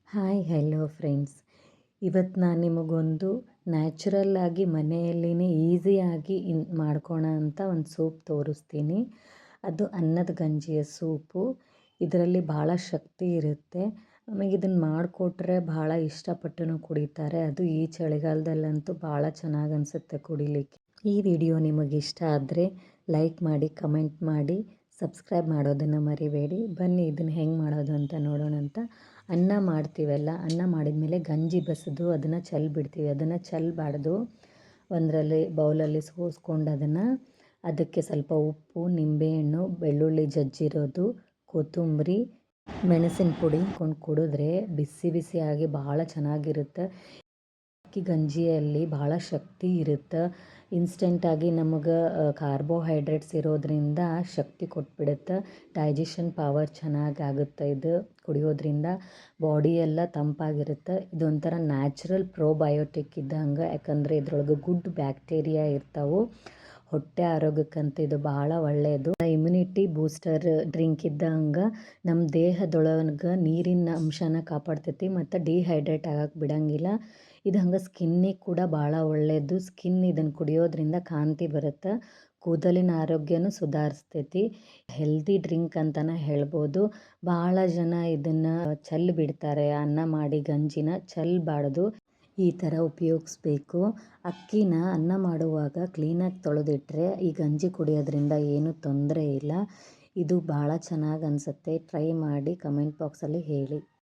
Hi hello friends. ಇವತ್ತು ನಾನು ನಿಮಗೊಂದು ನ್ಯಾಚುರಲ್ಲಾಗಿ ಮನೆಯಲ್ಲಿನೇ ಈಸಿಯಾಗಿ ಮಾಡ್ಕೊಳೋ ಅಂಥ ಒಂದು ಸೂಪ್ ತೋರಿಸ್ತೀನಿ. ಅದು ಅನ್ನದ ಗಂಜಿಯ ಸೂಪು. ಇದರಲ್ಲಿ ಭಾಳ ಶಕ್ತಿ ಇರುತ್ತೆ. ಆಮೇಲೆ ಇದನ್ನು ಮಾಡಿಕೊಟ್ರೆ ಭಾಳ ಇಷ್ಟಪಟ್ಟು ಕುಡಿತಾರೆ. ಅದು ಈ ಚಳಿಗಾಲದಲ್ಲಂತೂ ಭಾಳ ಚೆನ್ನಾಗಿ ಅನಿಸುತ್ತೆ ಕುಡಿಲಿಕ್ಕೆ. ಈ ವಿಡಿಯೋ ನಿಮಗೆ ಇಷ್ಟ ಆದರೆ ಲೈಕ್ ಮಾಡಿ, ಕಮೆಂಟ್ ಮಾಡಿ, ಸಬ್ಸ್ಕ್ರೈಬ್ ಮಾಡೋದನ್ನು ಮರಿಬೇಡಿ. ಬನ್ನಿ ಇದನ್ನು ಹೆಂಗೆ ಮಾಡೋದು ಅಂತ ನೋಡೋಣ ಅಂತ. ಅನ್ನ ಮಾಡ್ತೀವಲ್ಲ, ಅನ್ನ ಮಾಡಿದ್ಮೇಲೆ ಗಂಜಿ ಬಸಿದು ಅದನ್ನು ಚೆಲ್ಬಿಡ್ತೀವಿ. ಅದನ್ನು ಚೆಲ್ಲಬಾರ್ದು. ಒಂದರಲ್ಲಿ ಬೌಲಲ್ಲಿ ಸೋಸ್ಕೊಂಡು ಅದಕ್ಕೆ ಸ್ವಲ್ಪ ಉಪ್ಪು, ನಿಂಬೆಹಣ್ಣು, ಬೆಳ್ಳುಳ್ಳಿ ಜಜ್ಜಿರೋದು, ಕೊತ್ತಂಬರಿ, ಮೆಣಸಿನ ಪುಡಿ ಕೊಂಡು ಕುಡಿದ್ರೆ ಬಿಸಿ ಬಿಸಿಯಾಗಿ ಭಾಳ ಚೆನ್ನಾಗಿರುತ್ತೆ. ಅಕ್ಕಿ ಗಂಜಿಯಲ್ಲಿ ಭಾಳ ಶಕ್ತಿ ಇರುತ್ತೆ. ಇನ್ಸ್ಟೆಂಟಾಗಿ ನಮಗೆ ಕಾರ್ಬೋಹೈಡ್ರೇಟ್ಸ್ ಇರೋದರಿಂದ ಶಕ್ತಿ ಕೊಟ್ಬಿಡುತ್ತೆ. ಡೈಜೆಷನ್ ಪವರ್ ಚೆನ್ನಾಗಾಗುತ್ತೆ ಇದು ಕುಡಿಯೋದ್ರಿಂದ. ಬಾಡಿ ಎಲ್ಲ ತಂಪಾಗಿರುತ್ತೆ. ಇದೊಂಥರ ನ್ಯಾಚುರಲ್ ಪ್ರೋಬಯೋಟಿಕ್ ಇದ್ದಂಗೆ, ಯಾಕಂದರೆ ಇದ್ರೊಳಗೆ ಗುಡ್ ಬ್ಯಾಕ್ಟೀರಿಯಾ ಇರ್ತಾವೆ. ಹೊಟ್ಟೆ ಆರೋಗ್ಯಕ್ಕಂತೂ ಇದು ಭಾಳ ಒಳ್ಳೆಯದು. ಇಮ್ಯುನಿಟಿ ಬೂಸ್ಟರ್ ಡ್ರಿಂಕ್ ಇದ್ದಂಗೆ ನಮ್ಮ ದೇಹದೊಳಗೆ ನೀರಿನ ಅಂಶನ ಕಾಪಾಡ್ತೈತಿ ಮತ್ತು ಡಿಹೈಡ್ರೇಟ್ ಆಗಕ್ಕೆ ಬಿಡೋಂಗಿಲ್ಲ. ಇದು ಹಂಗೆ ಸ್ಕಿನ್ನಿಗೆ ಕೂಡ ಭಾಳ ಒಳ್ಳೆಯದು. ಸ್ಕಿನ್ ಇದನ್ನು ಕುಡಿಯೋದ್ರಿಂದ ಕಾಂತಿ ಬರುತ್ತೆ. ಕೂದಲಿನ ಆರೋಗ್ಯನೂ ಸುಧಾರಿಸ್ತೈತಿ. ಹೆಲ್ದಿ ಡ್ರಿಂಕ್ ಅಂತಲೇ ಹೇಳ್ಬೋದು. ಭಾಳ ಜನ ಇದನ್ನು ಬಿಡ್ತಾರೆ. ಅನ್ನ ಮಾಡಿ ಗಂಜಿನ ಚೆಲ್ಲಬಾರ್ದು. ಈ ಥರ ಉಪಯೋಗಿಸ್ಬೇಕು. ಅಕ್ಕಿನ ಅನ್ನ ಮಾಡುವಾಗ ಕ್ಲೀನಾಗಿ ತೊಳೆದಿಟ್ರೆ ಈ ಗಂಜಿ ಕುಡಿಯೋದ್ರಿಂದ ಏನೂ ತೊಂದರೆ ಇಲ್ಲ. ಇದು ಭಾಳ ಚೆನ್ನಾಗಿ ಅನಿಸುತ್ತೆ. ಟ್ರೈ ಮಾಡಿ ಕಮೆಂಟ್ ಬಾಕ್ಸಲ್ಲಿ ಹೇಳಿ.